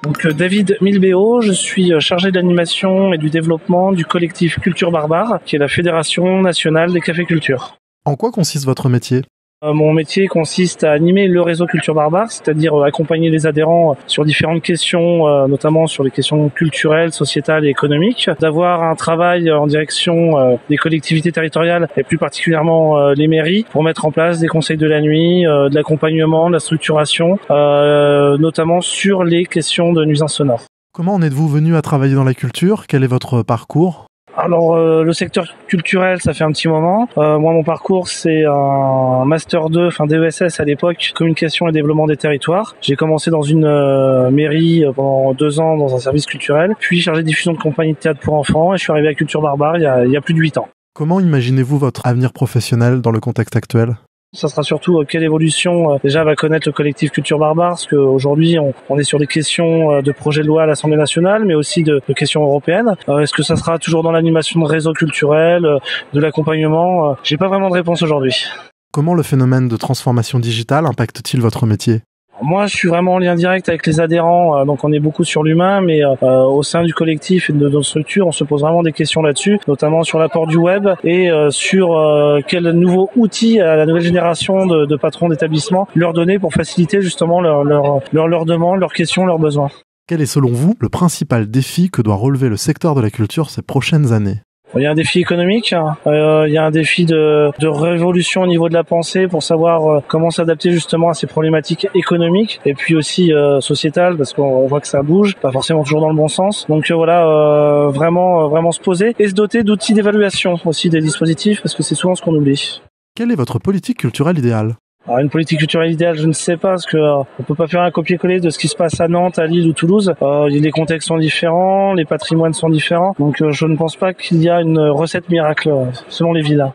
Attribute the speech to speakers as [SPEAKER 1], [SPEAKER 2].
[SPEAKER 1] Donc David Milbéo, je suis chargé d'animation et du développement du collectif Culture Barbare, qui est la Fédération nationale des cafés culture.
[SPEAKER 2] En quoi consiste votre métier ?
[SPEAKER 1] Mon métier consiste à animer le réseau Culture Barbare, c'est-à-dire accompagner les adhérents sur différentes questions, notamment sur les questions culturelles, sociétales et économiques, d'avoir un travail en direction des collectivités territoriales et plus particulièrement les mairies pour mettre en place des conseils de la nuit, de l'accompagnement, de la structuration, notamment sur les questions de nuisances sonores.
[SPEAKER 2] Comment en êtes-vous venu à travailler dans la culture ? Quel est votre parcours ?
[SPEAKER 1] Alors le secteur culturel, ça fait un petit moment. Moi, mon parcours, c'est un master 2, DESS à l'époque, communication et développement des territoires. J'ai commencé dans une mairie pendant 2 ans dans un service culturel, puis chargé de diffusion de compagnie de théâtre pour enfants, et je suis arrivé à Culture Barbare il y a plus de 8 ans.
[SPEAKER 2] Comment imaginez-vous votre avenir professionnel dans le contexte actuel ?
[SPEAKER 1] Ça sera surtout quelle évolution déjà va connaître le collectif Culture Barbare, parce qu'aujourd'hui on est sur des questions de projet de loi à l'Assemblée nationale, mais aussi de questions européennes. Est-ce que ça sera toujours dans l'animation de réseaux culturels, de l'accompagnement ? J'ai pas vraiment de réponse aujourd'hui.
[SPEAKER 2] Comment le phénomène de transformation digitale impacte-t-il votre métier ?
[SPEAKER 1] Moi, je suis vraiment en lien direct avec les adhérents, donc on est beaucoup sur l'humain, mais au sein du collectif et de notre structure, on se pose vraiment des questions là-dessus, notamment sur l'apport du web et sur quel nouveau outil à la nouvelle génération de patrons d'établissements leur donner pour faciliter justement leurs demandes, leurs questions, leurs besoins.
[SPEAKER 2] Quel est selon vous le principal défi que doit relever le secteur de la culture ces prochaines années ?
[SPEAKER 1] Il y a un défi économique, il y a un défi de révolution au niveau de la pensée pour savoir comment s'adapter justement à ces problématiques économiques et puis aussi sociétales, parce qu'on voit que ça bouge, pas forcément toujours dans le bon sens. Donc vraiment se poser et se doter d'outils d'évaluation aussi des dispositifs, parce que c'est souvent ce qu'on oublie.
[SPEAKER 2] Quelle est votre politique culturelle idéale ?
[SPEAKER 1] Alors une politique culturelle idéale, je ne sais pas, parce que on peut pas faire un copier-coller de ce qui se passe à Nantes, à Lille ou Toulouse. Les contextes sont différents, les patrimoines sont différents, donc je ne pense pas qu'il y a une recette miracle selon les villes.